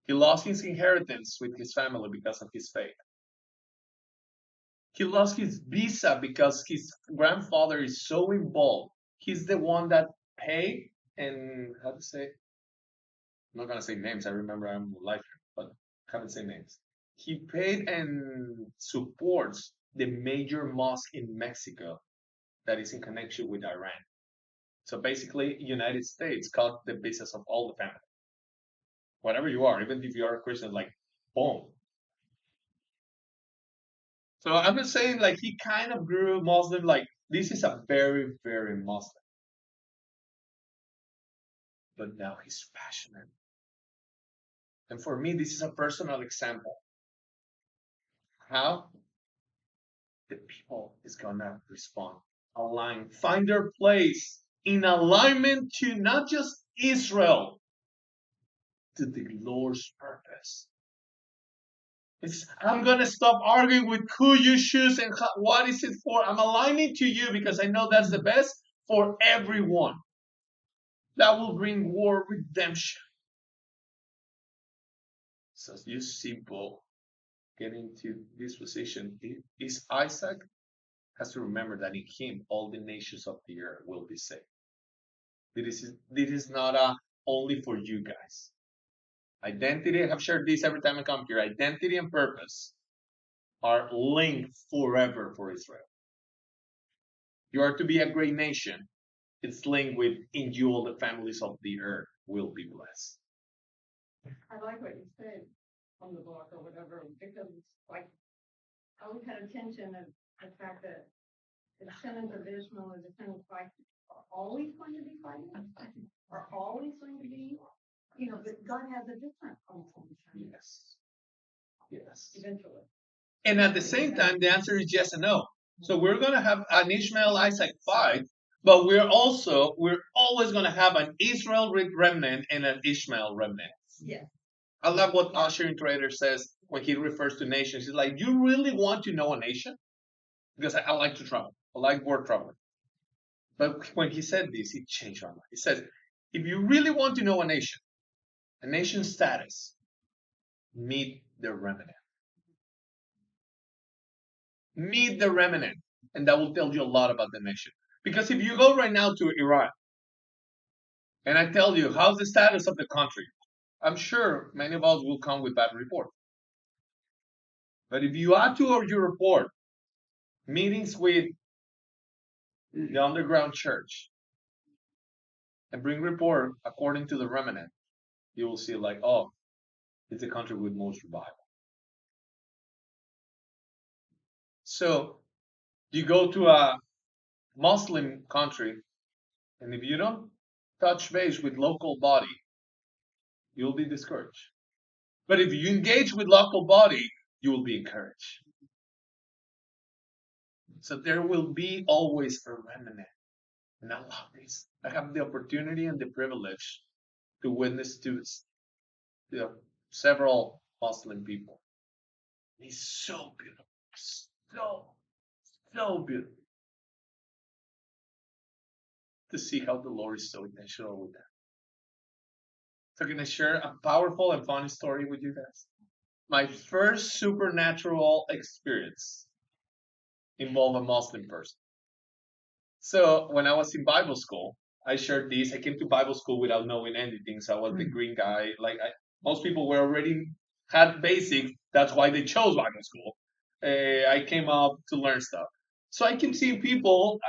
He lost his inheritance with his family because of his faith. He lost his visa because his grandfather is so involved. He's the one that paid and, how to say, I'm not going to say names. I remember I'm alive, but I can't say names. He paid and supports the major mosque in Mexico that is in connection with Iran. So basically, United States cut the business of all the family. Whatever you are, even if you are a Christian, like, boom. So I'm just saying, like, he kind of grew Muslim, like, this is a very, very Muslim. But now he's passionate. And for me, this is a personal example. How the people is gonna respond, align, find their place in alignment to not just Israel, to the Lord's purpose. I'm going to stop arguing with who you choose and what is it for. I'm aligning to you because I know that's the best for everyone. That will bring war redemption. So you simple getting to this position is Isaac has to remember that in him all the nations of the earth will be saved. This is not only for you guys. Identity, I have shared this every time I come here. Identity and purpose are linked forever for Israel. You are to be a great nation. It's linked with in you all the families of the earth will be blessed.
I like what you said on the book or whatever, because like, I always had attention of the fact that the descendants of Ishmael and the descendants of Isaac are always going to be fighting, are always going to be, but God has a different plan
Yes. Yes.
eventually.
And at the same time, the answer is yes and no. So we're going to have an Ishmael Isaac fight, but we're always going to have an Israel remnant and an Ishmael remnant.
Yes.
I love what Ushering Trader says when he refers to nations. He's like, you really want to know a nation? Because I like to travel. I like word traveling. But when he said this, he changed my mind. He says, if you really want to know a nation's status, meet the remnant. Meet the remnant. And that will tell you a lot about the nation. Because if you go right now to Iran, and I tell you, how's the status of the country? I'm sure many of us will come with bad report. But if you add to your report meetings with the underground church and bring report according to the remnant, you will see like, oh, it's a country with most revival. So you go to a Muslim country, and if you don't touch base with local body, you'll be discouraged. But if you engage with local body, you will be encouraged. So there will be always a remnant. And I love this. I have the opportunity and the privilege to witness to several Muslim people. It's so beautiful. So beautiful. To see how the Lord is so intentional with that. So can I share a powerful and funny story with you guys? My first supernatural experience involved a Muslim person. So when I was in Bible school, I shared this. I came to Bible school without knowing anything. So I was the green guy. Most people were already had basics. That's why they chose Bible school. I came up to learn stuff. So I keep seeing people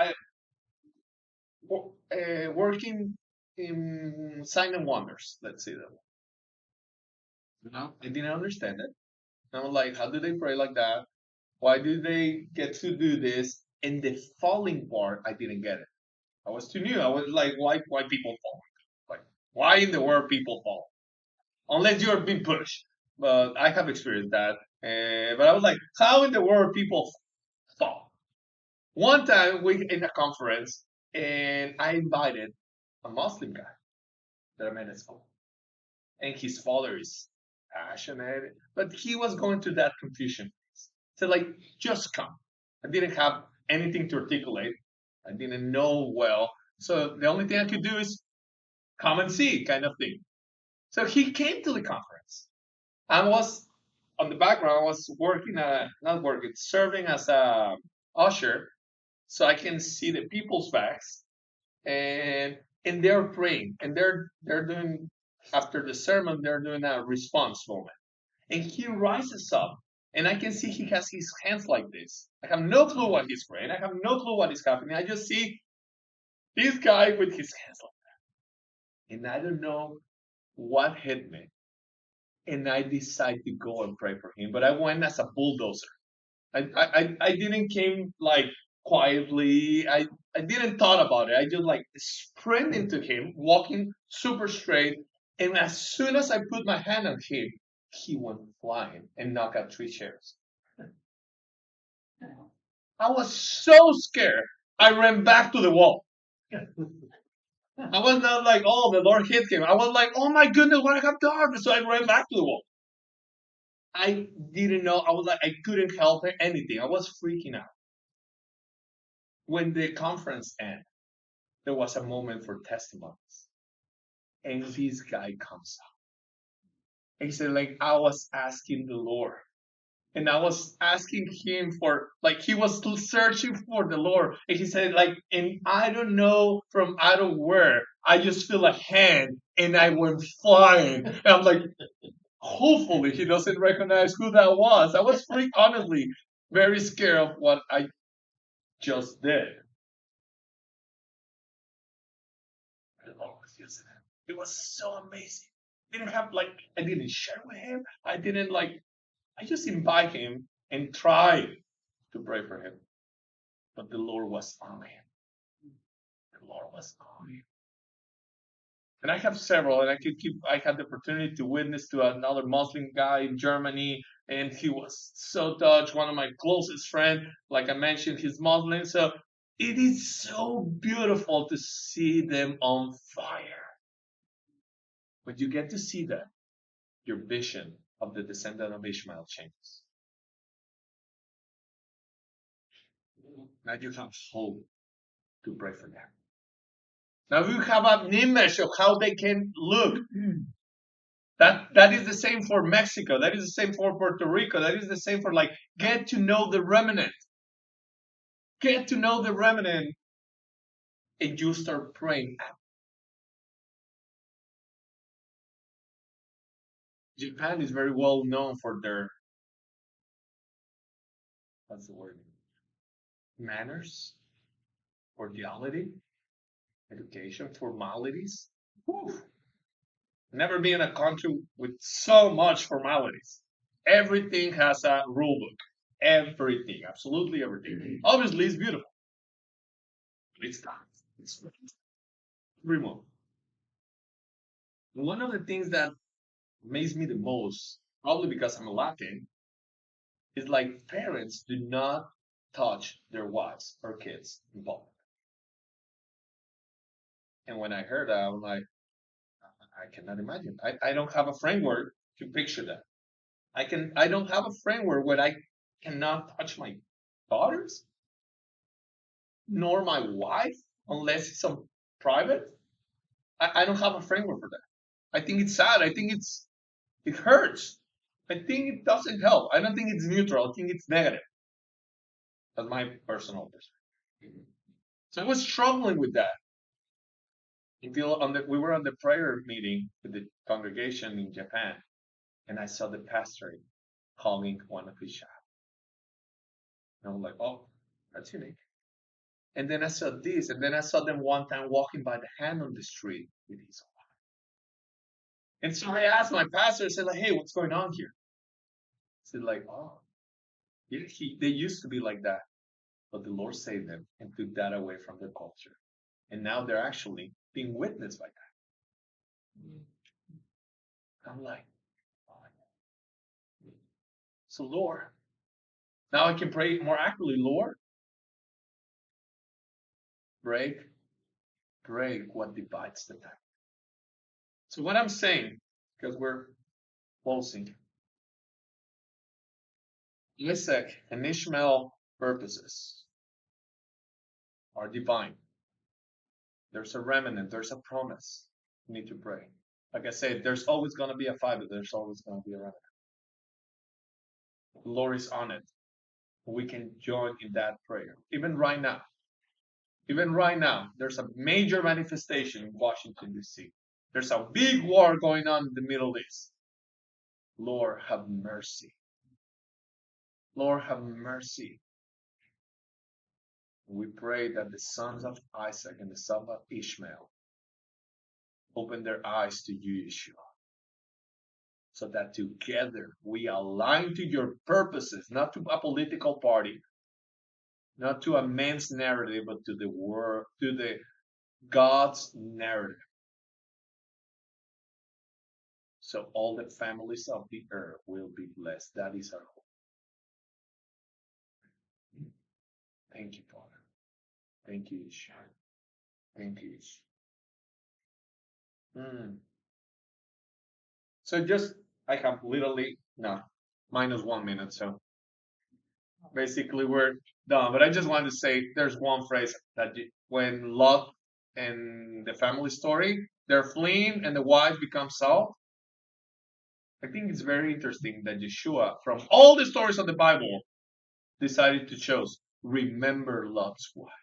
working in sign and wonders. Let's say that. I didn't understand it. And I'm like, how do they pray like that? Why do they get to do this? And the falling part, I didn't get it. I was too new. I was like, why people fall? Like, why in the world people fall? Unless you're being pushed. But I have experienced that. But I was like, how in the world people fall? One time we in a conference, and I invited a Muslim guy that I met at school, and his father is passionate, but he was going through that confusion. So like, just come. I didn't have anything to articulate. I didn't know well. So the only thing I could do is come and see kind of thing. So he came to the conference. I was on the background, I was working, not working, serving as a usher. So I can see the people's backs and they're praying and they're doing, after the sermon, they're doing a response moment. And he rises up and I can see he has his hands like this. I have no clue what he's praying. I have no clue what is happening. I just see this guy with his hands like that. And I don't know what hit me. And I decided to go and pray for him. But I went as a bulldozer. I didn't came like quietly. I didn't thought about it. I just like sprint into him, walking super straight. And as soon as I put my hand on him, he went flying and knocked out 3 chairs. I was so scared. I ran back to the wall. I was not like, oh, the Lord hit him. I was like, oh my goodness, what I have done? So I ran back to the wall. I didn't know. I was like, I couldn't help anything. I was freaking out. When the conference ended, there was a moment for testimonies. And this guy comes up. And he said, like, I was asking the Lord. And I was asking him for, like, he was searching for the Lord. And he said, like, and I don't know from out of where. I just feel a hand and I went flying. And I'm like, hopefully he doesn't recognize who that was. I was honestly very scared of what I just did. The Lord was using it. It was so amazing. Didn't have like I didn't share with him. I didn't like I just invite him and try to pray for him. But the Lord was on him. The Lord was on him. And I have several, and I had the opportunity to witness to another Muslim guy in Germany, and he was so touched. One of my closest friends, like I mentioned, he's Muslim. So it is so beautiful to see them on fire. When you get to see that, your vision of the descendant of Ishmael changes. Now you have hope to pray for them. Now you have an image of how they can look. That is the same for Mexico. That is the same for Puerto Rico. That is the same for like get to know the remnant. Get to know the remnant, and you start praying. Japan is very well known for their what's the word? Manners, cordiality, education, formalities. Whew. Never been in a country with so much formalities. Everything has a rule book. Everything, absolutely everything. Obviously, it's beautiful. But it's not. It's remote. One of the things that amazed me the most, probably because I'm a Latin, is like parents do not touch their wives or kids in public. And when I heard that, I was like, I cannot imagine. I don't have a framework to picture that. I don't have a framework where I cannot touch my daughters nor my wife unless it's on private. I don't have a framework for that. I think it's sad. I think it hurts. I think it doesn't help. I don't think it's neutral. I think it's negative. That's my personal perspective. So I was struggling with that until we were on the prayer meeting with the congregation in Japan, and I saw the pastor calling one of his child. And I was like, oh, that's unique. And then I saw this, and then I saw them one time walking by the hand on the street with his wife. And so I asked my pastor, I said, like, hey, what's going on here? He said, like, oh, they used to be like that, but the Lord saved them and took that away from their culture. And now they're actually being witnessed by that. I'm like, oh. So Lord, now I can pray more accurately, Lord. Break what divides the family. So what I'm saying, because we're closing, Isaac and Ishmael purposes are divine. There's a remnant, there's a promise. You need to pray. Like I said, there's always going to be a fight, but there's always going to be a remnant. The Lord is on it. We can join in that prayer. Even right now, there's a major manifestation in Washington, D.C. There's a big war going on in the Middle East. Lord, have mercy. Lord, have mercy. We pray that the sons of Isaac and the sons of Ishmael open their eyes to you, Yeshua, so that together we align to your purposes, not to a political party, not to a man's narrative, but to the word, to the God's narrative. So all the families of the earth will be blessed. That is our hope. Thank you, Father. Thank you, Yeshua. Thank you, Yeshua. Mm. So just I have literally -1 minute. So basically we're done. But I just wanted to say there's one phrase that when Lot and the family story, they're fleeing and the wife becomes salt. I think it's very interesting that Yeshua, from all the stories of the Bible, decided to choose remember Lot's wife.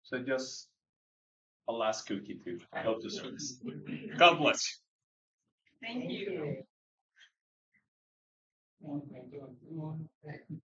So just a last cookie to help the service. God bless you.
Thank you.
Thank you.